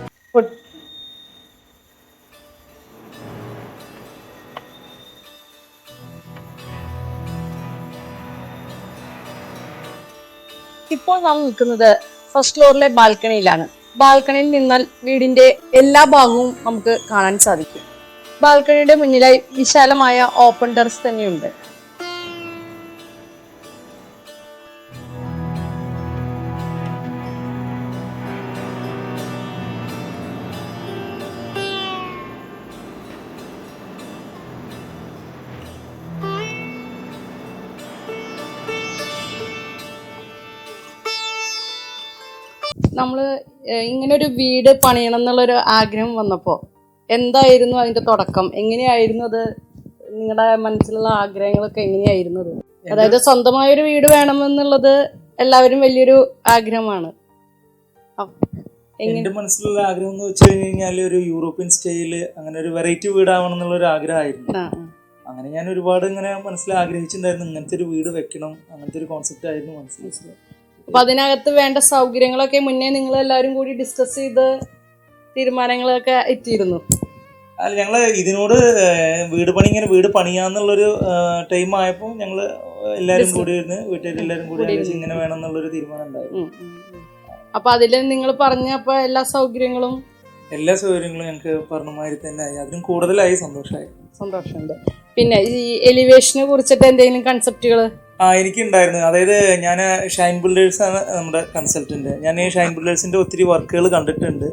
ഇപ്പോൾ നാം നിൽക്കുന്നത് ഫസ്റ്റ് ഫ്ലോറിലെ ബാൽക്കണിയിലാണ്. ബാൽക്കണിയിൽ നിന്നാൽ വീടിന്റെ എല്ലാ ഭാഗവും നമുക്ക് കാണാൻ സാധിക്കും. ബാൽക്കണിയുടെ മുന്നിലായി വിശാലമായ ഓപ്പൺ ടെറസ് തന്നെയുണ്ട്. നമ്മൾ ഇങ്ങനൊരു വീട് പണിയണം എന്നുള്ളൊരു ആഗ്രഹം വന്നപ്പോൾ എന്തായിരുന്നു അതിന്റെ തുടക്കം? എങ്ങനെയായിരുന്നു അത്? നിങ്ങളുടെ മനസ്സിലുള്ള ആഗ്രഹങ്ങളൊക്കെ എങ്ങനെയായിരുന്നത്? അതായത് സ്വന്തമായൊരു വീട് വേണമെന്നുള്ളത് എല്ലാവരും വലിയൊരു ആഗ്രഹമാണ്. എന്റെ മനസ്സിലുള്ള ആഗ്രഹം എന്ന് വെച്ച് കഴിഞ്ഞാൽ ഒരു യൂറോപ്യൻ സ്റ്റൈല്, അങ്ങനെ ഒരു വെറൈറ്റി വീടാവണം എന്നുള്ള ഒരു ആഗ്രഹമായിരുന്നു. അങ്ങനെ ഞാൻ ഒരുപാട് ഇങ്ങനെ മനസ്സിൽ ആഗ്രഹിച്ചിട്ടുണ്ടായിരുന്നു, ഇങ്ങനത്തെ ഒരു വീട് വെക്കണം, അങ്ങനത്തെ ഒരു കോൺസെപ്റ്റ് ആയിരുന്നു മനസ്സിൽ. അപ്പൊ അതിനകത്ത് വേണ്ട സൗകര്യങ്ങളൊക്കെ മുന്നേ നിങ്ങൾ എല്ലാവരും കൂടി ഡിസ്കസ് ചെയ്ത് തീരുമാനങ്ങളൊക്കെ എത്തിയിരുന്നു? അല്ല, ഞങ്ങള് ഇതിനോട് വീട് പണിയാന്നുള്ളൊരു ടൈം ആയപ്പോൾ ഞങ്ങള് എല്ലാരും കൂടി ഇരുന്ന് വീട്ടുകാരെല്ലാരും കൂടി ഇങ്ങനെ വേണം എന്നുള്ളൊരു തീരുമാനം ഉണ്ടായിരുന്നു. അപ്പൊ അതില് നിങ്ങൾ പറഞ്ഞപ്പോ എല്ലാ സൗകര്യങ്ങളും ഞങ്ങൾക്ക് പറഞ്ഞ മാതിരി തന്നെ ആയി. അതിനും കൂടുതലായി സന്തോഷമുണ്ട്. പിന്നെ ഈ എലിവേഷനെ കുറിച്ചിട്ട് എന്തെങ്കിലും കൺസെപ്റ്റുകള്? എനിക്കുണ്ടായിരുന്നു. അതായത് ഞാൻ ഷൈൻ ബിൽഡേഴ്സ് ആണ് നമ്മുടെ കൺസൾട്ടന്റ്. ഞാൻ ഈ ഷൈൻ ബിൽഡേഴ്സിന്റെ ഒത്തിരി വർക്കുകൾ കണ്ടിട്ടുണ്ട്.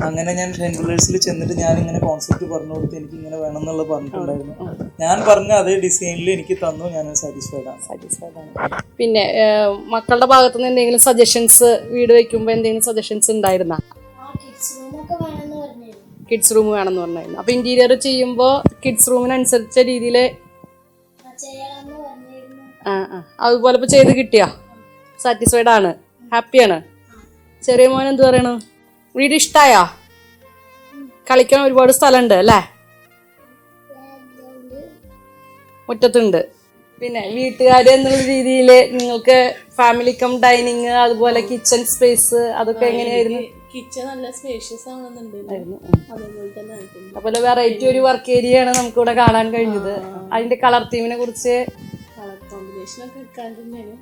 അങ്ങനെ ഞാൻ ഷൈൻ ബിൽഡേഴ്സിൽ ചെന്നിട്ട് ഞാൻ ഇങ്ങനെ കോൺസെപ്റ്റ് പറഞ്ഞു കൊടുത്ത് എനിക്ക് ഇങ്ങനെ വേണം എന്നുള്ളത് പറഞ്ഞിട്ടുണ്ടായിരുന്നു. ഞാൻ പറഞ്ഞ അതേ ഡിസൈനിൽ എനിക്ക് തന്നു. ഞാൻ സാറ്റിസ്ഫൈഡ് ആണ്. പിന്നെ മക്കളുടെ ഭാഗത്തുനിന്ന് എന്തെങ്കിലും സജഷൻസ്, വീട് വെക്കുമ്പോ എന്തെങ്കിലും സജഷൻസ് ഉണ്ടായിരുന്ന? കിഡ്സ് റൂം വേണമെന്ന് പറഞ്ഞായിരുന്നു. അപ്പൊ ഇന്റീരിയർ ചെയ്യുമ്പോ കിഡ്സ് റൂമിനനുസരിച്ച രീതിയില് അതുപോലെ ഇപ്പൊ ചെയ്ത് കിട്ടിയാ? സാറ്റിസ്ഫൈഡ് ആണ്? ഹാപ്പിയാണ്? ചെറിയ മോൻ എന്ത് പറയണു? വീട് ഇഷ്ടായോ? കളിക്കാൻ ഒരുപാട് സ്ഥലമുണ്ട് അല്ലേ? മുറ്റത്തുണ്ട്. പിന്നെ വീട്ടുകാര് എന്നുള്ള രീതിയിൽ നിങ്ങൾക്ക് ഫാമിലി കം ഡൈനിങ് അതുപോലെ കിച്ചൺ സ്പേസ് അതൊക്കെ എങ്ങനെയായിരുന്നു? കിച്ചൺ നല്ല സ്പേഷ്യസ് ആണെന്നുണ്ട്, അതേപോലെ തന്നെ ആയിട്ടുണ്ട്. അതുപോലെ വെറൈറ്റി ഒരു വർക്ക് ഏരിയ ആണ് നമുക്ക് ഇവിടെ കാണാൻ കഴിഞ്ഞത്. അതിന്റെ കളർ തീമിനെ കുറിച്ച് കളർ കോമ്പിനേഷൻ ഒക്കെ എടുക്കാൻ തന്നെയാണ്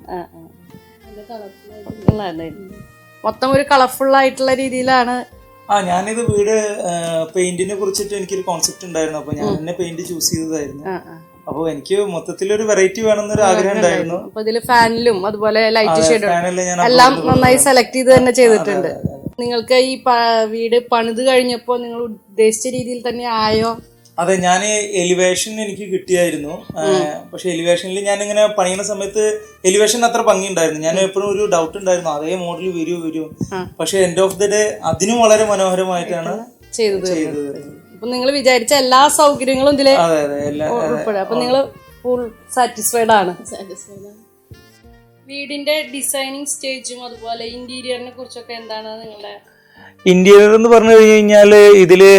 നല്ല കളർഫുൾ ആയിട്ട്. മൊത്തം ഒരു കളർഫുൾ ആയിട്ടുള്ള രീതിയിലാണ്. ഞാനിത് വീട് പെയിന്റിനെ കുറിച്ചിട്ട് എനിക്കൊരു കോൺസെപ്റ്റ് ഉണ്ടായിരുന്നു. അപ്പൊ ഞാൻ തന്നെ പെയിന്റ് ചൂസ് ചെയ്തതായിരുന്നു. അപ്പൊ എനിക്ക് മൊത്തത്തിലൊരു വെറൈറ്റി വേണമെന്നൊരു ആഗ്രഹം ഉണ്ടായിരുന്നു. അപ്പൊ ഇതില് ഫാനിലും അതുപോലെ ലൈറ്റ് ഷെയ്ഡും ഞാൻ എല്ലാം നന്നായി സെലക്ട് ചെയ്ത് തന്നെ ചെയ്തിട്ടുണ്ട്. നിങ്ങൾക്ക് ഈ വീട് പണിത് കഴിഞ്ഞപ്പോ നിങ്ങൾ ഉദ്ദേശിച്ച രീതിയിൽ തന്നെ ആയോ? അതെ, ഞാൻ എലിവേഷൻ എനിക്ക് കിട്ടിയായിരുന്നു. പക്ഷെ എലിവേഷനിൽ ഞാൻ ഇങ്ങനെ പണിയുന്ന സമയത്ത് എലിവേഷൻ അത്ര ഭംഗി ഉണ്ടായിരുന്നു. ഞാൻ എപ്പോഴും ഒരു ഡൗട്ട് ഉണ്ടായിരുന്നു, അതേ മോഡൽ വരുമോ. പക്ഷെ എൻഡ് ഓഫ് ദി ഡേ അതിനും വളരെ മനോഹരമായിട്ടാണ് ചെയ്തത്. അപ്പൊ നിങ്ങൾ വിചാരിച്ച എല്ലാ സൗകര്യങ്ങളും ഇതില് ഉൾപ്പെടും. അപ്പൊ നിങ്ങൾ ഫുൾ സാറ്റിസ്ഫൈഡ് ആണ്. വീടിന്റെ ഡിസൈനിങ് സ്റ്റേജും അതുപോലെ ഇന്റീരിയറിനെ കുറിച്ചൊക്കെ എന്താണ് നിങ്ങളുടെ? ഇന്റീരിയർ എന്ന് പറഞ്ഞു കഴിഞ്ഞാൽ ഇതില്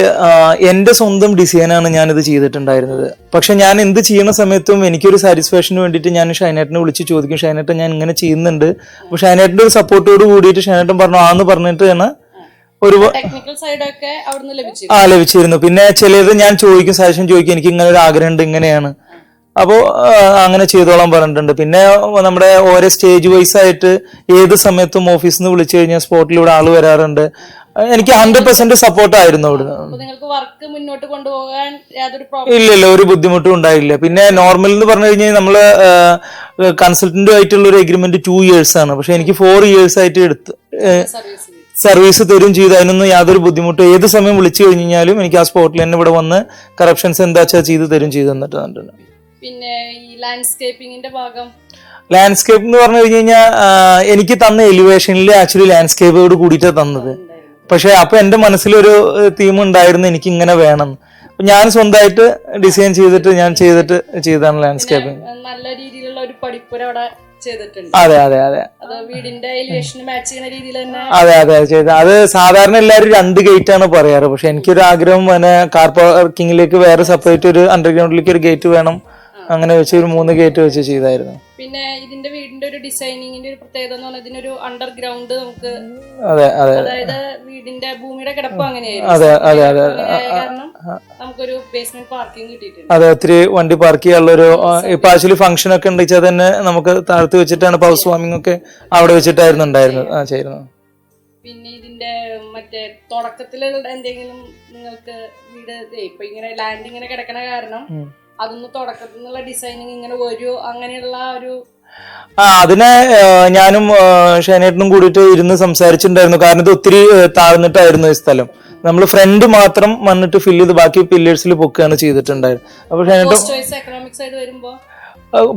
എന്റെ സ്വന്തം ഡിസൈനാണ് ഞാനിത് ചെയ്തിട്ടുണ്ടായിരുന്നത്. പക്ഷെ ഞാൻ എന്ത് ചെയ്യുന്ന സമയത്തും എനിക്കൊരു സാറ്റിസ്ഫാക്ഷന് വേണ്ടിയിട്ട് ഞാൻ ഷൈനേട്ടനെ വിളിച്ച് ചോദിക്കും, ഷൈനേട്ടൻ ഞാൻ ഇങ്ങനെ ചെയ്യുന്നുണ്ട്. അപ്പൊ ഷൈനേട്ടന്റെ ഒരു സപ്പോർട്ടോട് കൂടിയിട്ട് ഷൈനേട്ടൻ പറഞ്ഞു ആന്ന് പറഞ്ഞിട്ടാണ് ഒരു ടെക്നിക്കൽ സൈഡൊക്കെ അവിടുന്ന് ലഭിച്ചിരുന്നു. പിന്നെ ചിലത് ഞാൻ ചോദിക്കും, സജഷൻ ചോദിക്കും, എനിക്ക് ഇങ്ങനെ ഒരു ആഗ്രഹം ഉണ്ട്, ഇങ്ങനെയാണ്. അപ്പോൾ അങ്ങനെ ചെയ്തോളാൻ പറഞ്ഞിട്ടുണ്ട്. പിന്നെ നമ്മുടെ ഓരോ സ്റ്റേജ് വൈസ് ആയിട്ട് ഏത് സമയത്തും ഓഫീസിൽ നിന്ന് വിളിച്ചു കഴിഞ്ഞാൽ സ്പോട്ടിൽ ഇവിടെ ആള് വരാറുണ്ട്. എനിക്ക് 100% സപ്പോർട്ടായിരുന്നു ഇവിടുന്ന്. വർക്ക് മുന്നോട്ട് കൊണ്ടുപോകാൻ ഇല്ലല്ലോ, ഒരു ബുദ്ധിമുട്ടും ഉണ്ടായില്ല. പിന്നെ നോർമൽ എന്ന് പറഞ്ഞു കഴിഞ്ഞാൽ നമ്മള് കൺസൾട്ടന്റുമായിട്ടുള്ള ഒരു എഗ്രിമെന്റ് 2 years ആണ്. പക്ഷെ എനിക്ക് 4 years ആയിട്ട് എടുത്ത് സർവീസ് തരും ചെയ്തു. അതിനൊന്നും യാതൊരു ബുദ്ധിമുട്ടും. ഏത് സമയം വിളിച്ചു കഴിഞ്ഞാലും എനിക്ക് ആ സ്പോട്ടിൽ തന്നെ ഇവിടെ വന്ന് കറപ്ഷൻസ് എന്താ വെച്ചാൽ ചെയ്ത് തന്നിട്ടുണ്ട്. പിന്നെ ഈ ലാൻഡ്സ്കേപ്പിംഗിന്റെ ഭാഗം, ലാൻഡ്സ്കേപ്പ് എന്ന് പറഞ്ഞു കഴിഞ്ഞാൽ എനിക്ക് തന്ന എലിവേഷനിൽ ആക്ച്വലി ലാൻഡ്സ്കേപ്പോട് കൂടിയിട്ടാണ് തന്നത്. പക്ഷെ അപ്പൊ എന്റെ മനസ്സിലൊരു തീം ഉണ്ടായിരുന്നു, എനിക്ക് ഇങ്ങനെ വേണം. ഞാൻ സ്വന്തമായിട്ട് ഡിസൈൻ ചെയ്താണ് ലാൻഡ്സ്കേപ്പിംഗ്. നല്ല രീതിയിലുള്ള ഒരു പഠിപ്പുര അവിടെ ചെയ്തിട്ടുണ്ട്. അതെ വീടിന്റെ എലിവേഷന് മാച്ച് ചെയ്യുന്ന രീതിയിൽ തന്നെ അതെ ചെയ്ത. അത് സാധാരണ എല്ലാവരും 2 ഗേറ്റ് ആണ് പറയാറ്. പക്ഷെ എനിക്കൊരു ആഗ്രഹം കാർ പാർക്കിങ്ങിലേക്ക് വേറെ സെപ്പറേറ്റ് ഒരു അണ്ടർഗ്രൗണ്ടിലേക്ക് ഒരു ഗേറ്റ് വേണം. അങ്ങനെ വെച്ച് ഒരു 3 ഗേറ്റ് വെച്ച് ചെയ്തായിരുന്നു. പിന്നെ ഇതിന്റെ വീടിന്റെ ഒരു ഡിസൈനിങ്ങിന്റെ ഒരു പ്രത്യേകത എന്ന് പറഞ്ഞാൽ ഇതിനൊരു അണ്ടർഗ്രൗണ്ട് നമുക്ക് അതായത് വീടിന്റെ ഭൂമിയുടെ കിടപ്പ് അങ്ങനെയായിരുന്നു. കാരണം നമുക്കൊരു ബേസ്മെന്റ് പാർക്കിംഗ് കിട്ടിയിട്ടുണ്ട്. അതെ, ഒത്തിരി വണ്ടി പാർക്ക് ചെയ്യാനുള്ളൊരു ഇപ്പൊ ആക്ച്വലി ഫംഗ്ഷൻ ഒക്കെ ഉണ്ടെച്ചാൽ തന്നെ നമുക്ക് താഴ്ത്തി വെച്ചിട്ടാണ് ഹൗസ് വാമിംഗ് ഒക്കെ അവിടെ വെച്ചിട്ടായിരുന്നു ഉണ്ടായിരുന്നത്. പിന്നെ ഇതിന്റെ മറ്റേ തുടക്കത്തിലുള്ള എന്തെങ്കിലും നിങ്ങൾക്ക് വീട് ഇപ്പൊ ഇങ്ങനെ ലാൻഡ് ഇങ്ങനെ കിടക്കണ കാരണം അതൊന്ന് തുടക്കത്തിൽ നിന്നുള്ള ഡിസൈനിങ് ഇങ്ങനെ വരുമോ അങ്ങനെയുള്ള ഒരു അതിനെ ഞാനും ഷൈനേട്ടനും കൂടിയിട്ട് ഇരുന്ന് സംസാരിച്ചിട്ടുണ്ടായിരുന്നു. കാരണം ഇത് ഒത്തിരി താഴ്ന്നിട്ടായിരുന്നു ഈ സ്ഥലം. നമ്മൾ ഫ്രണ്ട് മാത്രം വന്നിട്ട് ഫില്ല് ചെയ്ത് ബാക്കി പില്ലേഴ്സിൽ പൊക്കുകയാണ് ചെയ്തിട്ടുണ്ടായിരുന്നത്. അപ്പൊ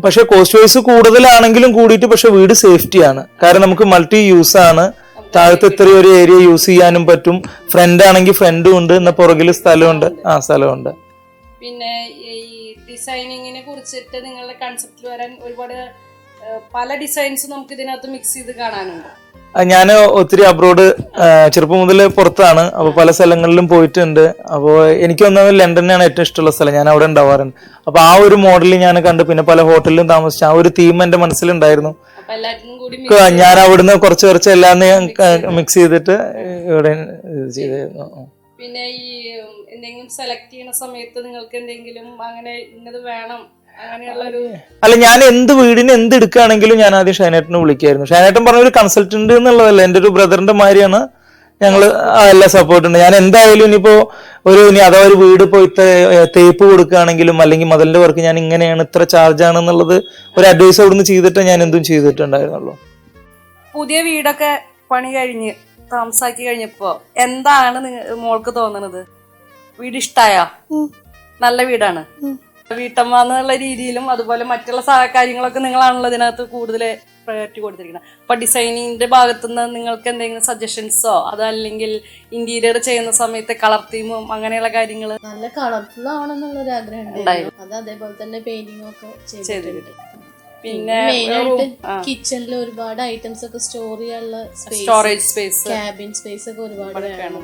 പക്ഷെ കോസ്റ്റ് വൈസ് കൂടുതലാണെങ്കിലും കൂടിയിട്ട് പക്ഷെ വീട് സേഫ്റ്റിയാണ്. കാരണം നമുക്ക് മൾട്ടി യൂസ് ആണ്. താഴത്ത് ഇത്രയും ഒരു ഏരിയ യൂസ് ചെയ്യാനും പറ്റും. ഫ്രണ്ട് ആണെങ്കിൽ ഫ്രണ്ടും ഉണ്ട്, എന്നാ പുറകിൽ സ്ഥലമുണ്ട്. പിന്നെ ഈ ഡിസൈനിങ്ങിനെ കുറിച്ചിട്ട് നിങ്ങളുടെ കൺസെപ്റ്റിൽ വരാൻ ഒരുപാട് പല ഡിസൈൻസ് നമുക്ക് ഇതിനകത്ത് മിക്സ് ചെയ്ത് കാണാനുണ്ട്. ഞാൻ ഒത്തിരി അബ്രോഡ് ചെറുപ്പം മുതൽ പുറത്താണ്. അപ്പൊ പല സ്ഥലങ്ങളിലും പോയിട്ടുണ്ട്. അപ്പോൾ എനിക്ക് ഒന്നാമത് ലണ്ടനാണ് ഏറ്റവും ഇഷ്ടമുള്ള സ്ഥലം. ഞാൻ അവിടെ ഉണ്ടാവാറുണ്ട്. അപ്പൊ ആ ഒരു മോഡൽ ഞാൻ കണ്ടു. പിന്നെ പല ഹോട്ടലിലും താമസിച്ചു. ആ ഒരു തീം എന്റെ മനസ്സിലുണ്ടായിരുന്നു. ഞാൻ അവിടുന്ന് കുറച്ച് എല്ലാം മിക്സ് ചെയ്തിട്ട് ഇവിടെ ചെയ്തായിരുന്നു. പിന്നെ ഈ എന്തെങ്കിലും സെലക്ട് ചെയ്യുന്ന സമയത്ത് നിങ്ങൾക്ക് എന്തെങ്കിലും അങ്ങനെ ഇന്നത് വേണം അല്ല, ഞാൻ വീടിന് എന്ത് എടുക്കുകയാണെങ്കിലും ഞാൻ ആദ്യം ഷൈനേട്ടനെ വിളിക്കായിരുന്നു. ഷൈനേട്ടൻ പറഞ്ഞ ഒരു കൺസൾട്ടന്റ് എന്നുള്ളതല്ല, എന്റെ ഒരു ബ്രദറിന്റെ മാതിരിയാണ്. ഞങ്ങള് എല്ലാ സപ്പോർട്ട് ഉണ്ട്. ഞാൻ എന്തായാലും ഇനി അഥവാ ഒരു വീട് പോയി തേപ്പ് കൊടുക്കുകയാണെങ്കിലും അല്ലെങ്കിൽ മതിലിന്റെ വർക്ക് ഞാൻ ഇങ്ങനെയാണ് ഇത്ര ചാർജ് ആണെന്നുള്ളത് ഒരു അഡ്വൈസ് അവിടുന്ന് ചെയ്തിട്ട് ഞാൻ എന്തും ചെയ്തിട്ടുണ്ടായിരുന്നുള്ളൂ. പുതിയ വീടൊക്കെ പണി കഴിഞ്ഞ് താമസാക്കി കഴിഞ്ഞപ്പോ എന്താണ് മോൾക്ക് തോന്നുന്നത്? വീട് ഇഷ്ടായ? നല്ല വീടാണ്. വീട്ടമ്മ എന്നുള്ള രീതിയിലും അതുപോലെ മറ്റുള്ള കാര്യങ്ങളൊക്കെ നിങ്ങളാണല്ലോ ഇതിനകത്ത് കൂടുതൽ പ്രയോറിറ്റി കൊടുത്തിരിക്കുന്നത്. അപ്പൊ ഡിസൈനിങ്ങിന്റെ ഭാഗത്തുനിന്ന് നിങ്ങൾക്ക് എന്തെങ്കിലും സജഷൻസോ അതല്ലെങ്കിൽ ഇന്റീരിയർ ചെയ്യുന്ന സമയത്ത് കളർ തീമും അങ്ങനെയുള്ള കാര്യങ്ങൾ നല്ല കളർഫുൾ ആണെന്നുള്ളൊരു ആഗ്രഹം ഉണ്ടായിരുന്നു. അത് അതേപോലെ തന്നെ പെയിന്റിംഗ് ഒക്കെ ചെയ്തിട്ടുണ്ട്. പിന്നെ മെയിനായിട്ട് കിച്ചണിൽ ഒരുപാട് ഐറ്റംസ് ഒക്കെ സ്റ്റോർ ചെയ്യാനുള്ള സ്റ്റോറേജ് സ്പേസ്, ക്യാബിൻ സ്പേസ് ഒക്കെ ഒരുപാട് വേണം.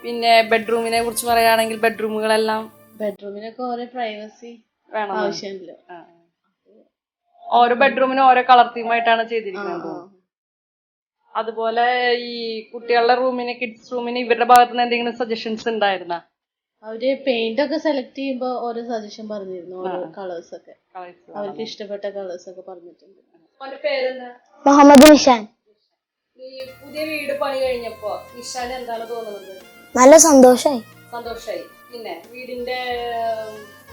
പിന്നെ ബെഡ്റൂമിനെ കുറിച്ച് പറയുകയാണെങ്കിൽ ബെഡ്റൂമുകളെല്ലാം ബെഡ്റൂമിനൊക്കെ ഓരോ പ്രൈവസി വേണം. ആവശ്യമില്ല. ഓരോ ബെഡ്റൂമിനും ഓരോ കളർ തീമായിട്ടാണ് ചെയ്തിരിക്കുന്നത്. അതുപോലെ ഈ കുട്ടികളുടെ റൂമിന്, കിഡ്സ് റൂമിന് ഇവരുടെ ഭാഗത്ത് നിന്ന് എന്തെങ്കിലും സജഷൻസ് ഉണ്ടായിരുന്ന? അവര് പെയിന്റ് ഒക്കെ സെലക്ട് ചെയ്യുമ്പോ ഓരോ സജഷൻ പറഞ്ഞിരുന്നു, ഓരോ കളേഴ്സ് ഒക്കെ അവർക്ക് ഇഷ്ടപ്പെട്ട കളേഴ്സ് ഒക്കെ പറഞ്ഞിട്ടുണ്ട്. മുഹമ്മദ് നിഷാൻ. ഈ പുതിയ വീട് പണി കഴിഞ്ഞപ്പോ നിഷാൻ എന്താണ് തോന്നുന്നത്? നല്ല സന്തോഷായി. സന്തോഷായി. പിന്നെ വീടിന്റെ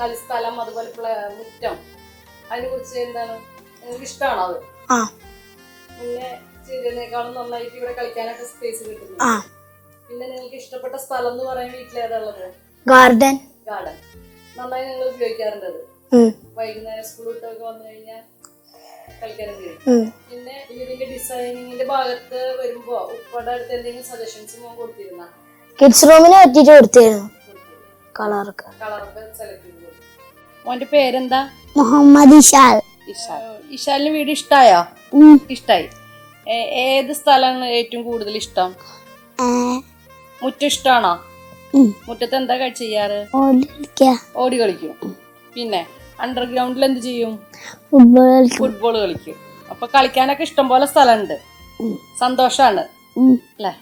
കളിസ്ഥലം, അതുപോലെ മുറ്റം, അതിനെ കുറിച്ച് എന്താണ്, നിങ്ങൾക്ക് ഇഷ്ടമാണോ അത്? പിന്നെ ചെയ്തതിനേക്കാളും നന്നായിട്ട് ഇവിടെ കളിക്കാനൊക്കെ സ്പേസ് കിട്ടുന്നു. പിന്നെ നിങ്ങൾക്ക് ഇഷ്ടപ്പെട്ട സ്ഥലം എന്ന് പറയാൻ വീട്ടിലേതാണുള്ളത്? ഗാർഡൻ. നന്നായി നിങ്ങൾ ഉപയോഗിക്കാറുണ്ടത്. വൈകുന്നേരം സ്കൂൾ വിട്ടൊക്കെ വന്നു കഴിഞ്ഞാൽ കളിക്കാനും കഴിയും. പിന്നെ ഇതിന്റെ ഡിസൈനിങ്ങിന്റെ ഭാഗത്ത് വരുമ്പോ ഉപ്പയുടെ അടുത്ത് എന്തെങ്കിലും സജഷൻസ് കൊടുത്തിരുന്ന? കിഡ്സ് റൂമിനെ പറ്റിട്ട് കൊടുത്തിരുന്നു. കളറൊക്കെ സെലക്ട് ചെയ്തു. മോന്റെ പേരെന്താ? മുഹമ്മദ് ഇഷാൽ. ഇഷാലിന് വീട് ഇഷ്ടായോ? ഇഷ്ടായി. ഏത് സ്ഥലമാണ് ഏറ്റവും കൂടുതൽ ഇഷ്ടം? മുറ്റം ഇഷ്ടാണോ? മുറ്റത്ത് എന്താ ചെയ്യാറ്? ഓടി കളിക്കും. പിന്നെ അണ്ടർഗ്രൗണ്ടിൽ എന്ത് ചെയ്യും? ഫുട്ബോൾ കളിക്കും. അപ്പൊ കളിക്കാനൊക്കെ ഇഷ്ടം പോലെ സ്ഥലമുണ്ട്. സന്തോഷാണ് അല്ലേ?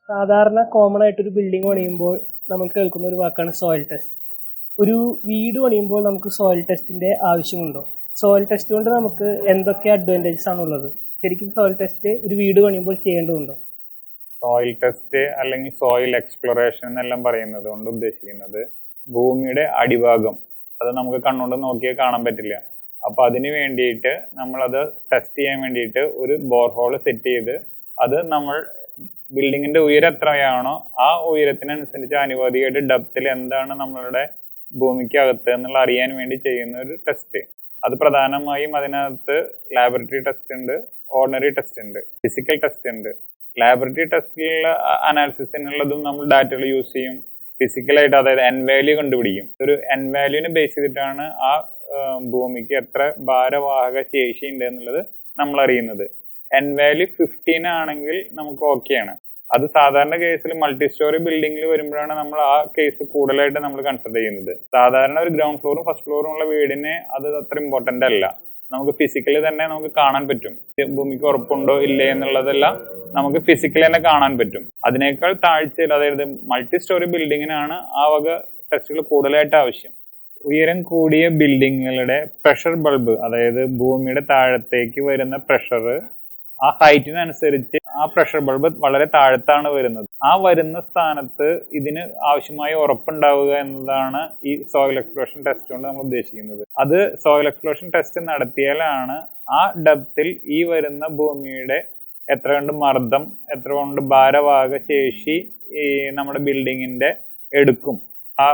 സാധാരണ കോമൺ ആയിട്ട് ഒരു ബിൽഡിംഗ് പണിയുമ്പോൾ നമ്മൾ കേൾക്കുന്ന ഒരു വാക്കാണ് സോയിൽ ടെസ്റ്റ്. ഒരു വീട് പണിയുമ്പോൾ നമുക്ക് സോയിൽ ടെസ്റ്റിന്റെ ആവശ്യമുണ്ടോ? സോയിൽ ടെസ്റ്റ് കൊണ്ട് നമുക്ക് എന്തൊക്കെ അഡ്വാൻറ്റേജസ് ആണുള്ളത്? ശരിക്കും സോയിൽ ടെസ്റ്റ് ഒരു വീട് പണിയുമ്പോൾ ചെയ്യേണ്ടതുണ്ടോ? സോയിൽ ടെസ്റ്റ് അല്ലെങ്കിൽ സോയിൽ എക്സ്പ്ലോറേഷൻ എന്നെല്ലാം പറയുന്നത് കൊണ്ട് ഉദ്ദേശിക്കുന്നത് ഭൂമിയുടെ അടിഭാഗം അത് നമുക്ക് കണ്ണുകൊണ്ട് നോക്കിയാൽ കാണാൻ പറ്റില്ല. അപ്പൊ അതിന് വേണ്ടിയിട്ട് നമ്മളത് ടെസ്റ്റ് ചെയ്യാൻ വേണ്ടിയിട്ട് ഒരു ബോർഹോൾ സെറ്റ് ചെയ്ത് അത് നമ്മൾ ബിൽഡിങ്ങിന്റെ ഉയരം എത്രയാണോ ആ ഉയരത്തിനനുസരിച്ച് അനുപാതികമായിട്ട് ഡെപ്തിൽ എന്താണ് നമ്മളുടെ ഭൂമിക്ക് അകത്ത് എന്നുള്ള അറിയാൻ വേണ്ടി ചെയ്യുന്ന ഒരു ടെസ്റ്റ്. അത് പ്രധാനമായും അതിനകത്ത് ലാബറട്ടറി ടെസ്റ്റ് ഉണ്ട്, ഓർഡിനറി ടെസ്റ്റ് ഉണ്ട്, ഫിസിക്കൽ ടെസ്റ്റ് ഉണ്ട്. ലാബറട്ടറി ടെസ്റ്റിലുള്ള അനാലിസിസിനുള്ളതും നമ്മൾ ഡാറ്റകൾ യൂസ് ചെയ്യും. ഫിസിക്കലായിട്ട് അതായത് എൻ വാല്യൂ കണ്ടുപിടിക്കും. ഒരു എൻ വാല്യൂവിനെ ബേസ് ചെയ്തിട്ടാണ് ആ ഭൂമിക്ക് എത്ര ഭാരവാഹക ശേഷി ഉണ്ട് എന്നുള്ളത് നമ്മൾ അറിയുന്നത്. എൻ വാല്യൂ 15 ആണെങ്കിൽ നമുക്ക് ഓക്കെയാണ്. അത് സാധാരണ കേസിൽ മൾട്ടി സ്റ്റോറി ബിൽഡിങ്ങിൽ വരുമ്പോഴാണ് നമ്മൾ ആ കേസ് കൂടുതലായിട്ട് നമ്മൾ കൺസിഡർ ചെയ്യുന്നത്. സാധാരണ ഒരു ഗ്രൗണ്ട് ഫ്ലോറും ഫസ്റ്റ് ഫ്ലോറും ഉള്ള വീടിന് അത് അത്ര ഇമ്പോർട്ടന്റ് അല്ല. നമുക്ക് ഫിസിക്കലി തന്നെ നമുക്ക് കാണാൻ പറ്റും ഭൂമിക്ക് ഉറപ്പുണ്ടോ ഇല്ലേ എന്നുള്ളതെല്ലാം നമുക്ക് ഫിസിക്കലി തന്നെ കാണാൻ പറ്റും. അതിനേക്കാൾ താഴ്ചയിൽ അതായത് മൾട്ടി സ്റ്റോറി ബിൽഡിങ്ങിനാണ് ആ വക ടെസ്റ്റുകൾ കൂടുതലായിട്ട് ആവശ്യം. ഉയരം കൂടിയ ബിൽഡിങ്ങുകളുടെ പ്രഷർ ബൾബ് അതായത് ഭൂമിയുടെ താഴത്തേക്ക് വരുന്ന പ്രഷർ ആ ഹൈറ്റിനനുസരിച്ച് ആ പ്രഷർ ബൾബ് വളരെ താഴത്താണ് വരുന്നത്. ആ വരുന്ന സ്ഥാനത്ത് ഇതിന് ആവശ്യമായ ഉറപ്പുണ്ടാവുക എന്നതാണ് ഈ സോയിൽ എക്സ്പ്ലോറേഷൻ ടെസ്റ്റ് കൊണ്ട് നമ്മൾ ഉദ്ദേശിക്കുന്നത്. അത് സോയിൽ എക്സ്പ്ലോറേഷൻ ടെസ്റ്റ് നടത്തിയാലാണ് ആ ഡെപ്തിൽ ഈ വരുന്ന ഭൂമിയുടെ എത്ര കൊണ്ട് മർദ്ദം, എത്ര കൊണ്ട് ഭാരവാഹക ശേഷി ഈ നമ്മുടെ ബിൽഡിങ്ങിന്റെ എടുക്കും, ആ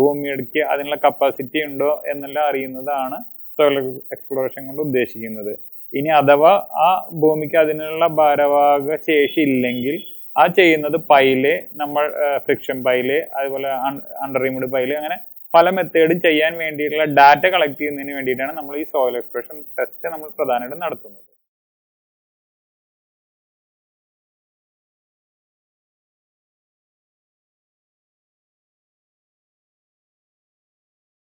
ഭൂമിക്ക് അതിനുള്ള കപ്പാസിറ്റി ഉണ്ടോ എന്നെല്ലാം അറിയുന്നതാണ് സോയിൽ എക്സ്പ്ലോറേഷൻ കൊണ്ട് ഉദ്ദേശിക്കുന്നത്. ഇനി അഥവാ ആ ഭൂമിക്ക് അതിനുള്ള ഭാരവാഹക ശേഷി ഇല്ലെങ്കിൽ ആ ചെയ്യുന്നത് പൈല്, നമ്മൾ ഫ്രിക്ഷൻ പൈല്, അതുപോലെ അണ്ടർ റിമൂഡ് പൈല്, അങ്ങനെ പല മെത്തേഡും ചെയ്യാൻ വേണ്ടിയിട്ടുള്ള ഡാറ്റ കളക്ട് ചെയ്യുന്നതിന് വേണ്ടിയിട്ടാണ് നമ്മൾ ഈ സോയിൽ എക്സ്പ്ലോറേഷൻ ടെസ്റ്റ് നമ്മൾ പ്രധാനമായിട്ടും നടത്തുന്നത്.